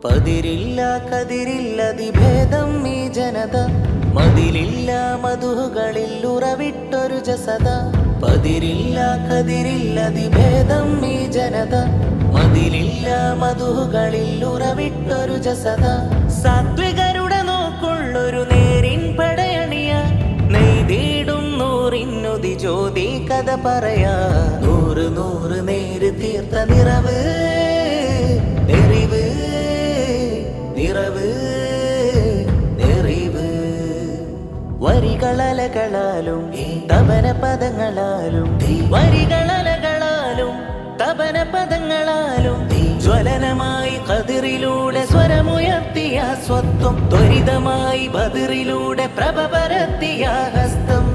പതിരില്ല കതിരില്ലതിഭേദം ഈ ജനത, മതിലില്ല മധുകളിൽ ഉറവിട്ടൊരു ജസത. പതിരില്ല കതിരില്ലതിഭേദം ഈ ജനത, മതിലില്ല മധുകളിൽ ഉറവിട്ടൊരു ജസത. സാത്വികരുടെ നോക്കുള്ളൊരു നേരിൻ പടയണിയ, നെയ്തീടും നൂറിനുതി ജ്യോതി കഥ പറയാ. നൂറ് നൂറ് നേര് തീർത്ത നിറവ് നെറിവ്, നിറവ് നെറിവ്. വരികളലകളാലും തപന പദങ്ങളാലും, വരികളലകളാലും തപന പദങ്ങളാലും ജ്വലനമായി ഖദിറിലൂടെ സ്വരമുയർത്തിയ സ്വത്വം, ത്വരിതമായി ബദറിലൂടെ പ്രഭ പരത്തിയ ഹസ്തം.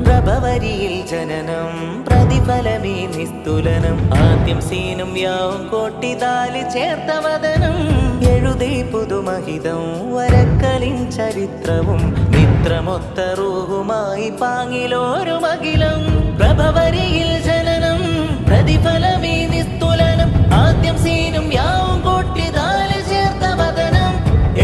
പ്രഭവരിയിൽ ജനനം, പ്രതിഫലമീ നിസ്തുലനം. ആദ്യം സീനും യാവും കോട്ടിതാലി ചേർത്ത വദനം. എഴുതി പുതുമഹിതം വരക്കലിൻ ചരിത്രവും, മിത്രമൊത്ത റൂഹുമായി പാങ്ങിലോരു മകിലം. പ്രഭവരിയിൽ ജനനം, പ്രതിഫലമീ നിസ്തുലനം. ആദ്യം സീനും യാവും കോട്ടിതാലി ചേർത്ത വദനം.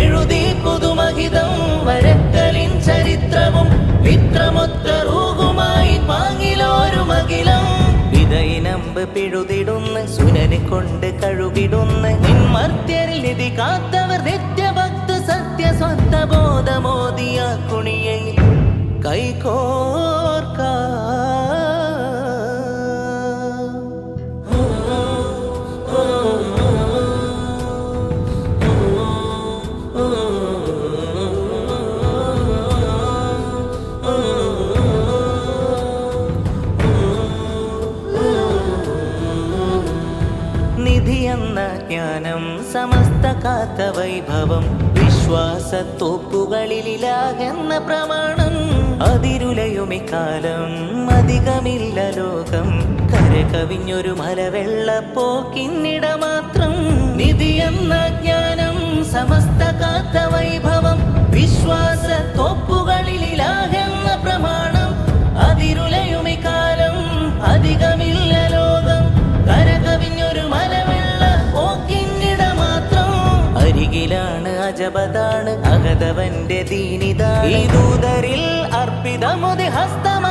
എഴുതി പുതുമഹിതം വരക്കലിൻ ചരിത്രവും, മിത്രമൊത്ത റൂഹുമായി പാങ്ങിലോരു മകിലം. വിതയിനമ്പ് പിഴുതിടുന്ന സുനന് കൊണ്ട് കഴുകിടുന്ന നിന്മർത്യരിൽ നിധി കാത്തവർ നിത്യഭക്ത സത്യ സ്വന്തബോധമോദിയ കുണിയയിൽ കൈകോർക്ക. നിധിയെന്ന ജ്ഞാനം സമസ്ത കാത്ത വൈഭവം, വിശ്വാസത്തോപ്പുകളിലാകുന്ന പ്രമാണം. അതിരുലയുമിക്കാലം അധികമില്ല ലോകം, കരകവിഞ്ഞൊരു മലവെള്ളപ്പോക്കിന്നിട മാത്രം. നിധിയെന്ന ജ്ഞാനം സമസ്ത കാത്ത വൈഭവം, വിശ്വാസത്തോപ്പുകളിലാകുന്ന പ്രമാണം. അതിരുലയുമിക്കാലം അധികമില്ല ലോകം, കരകവിഞ്ഞൊരു മലവെള്ള പോക്കിന്നിട മാത്രം. അരികിലാണ് അജബതാണ് അഹദവന്റെ ദീനിത, ഈ ദൂതരിൽ അർപ്പിതമുതി ഹസ്തമ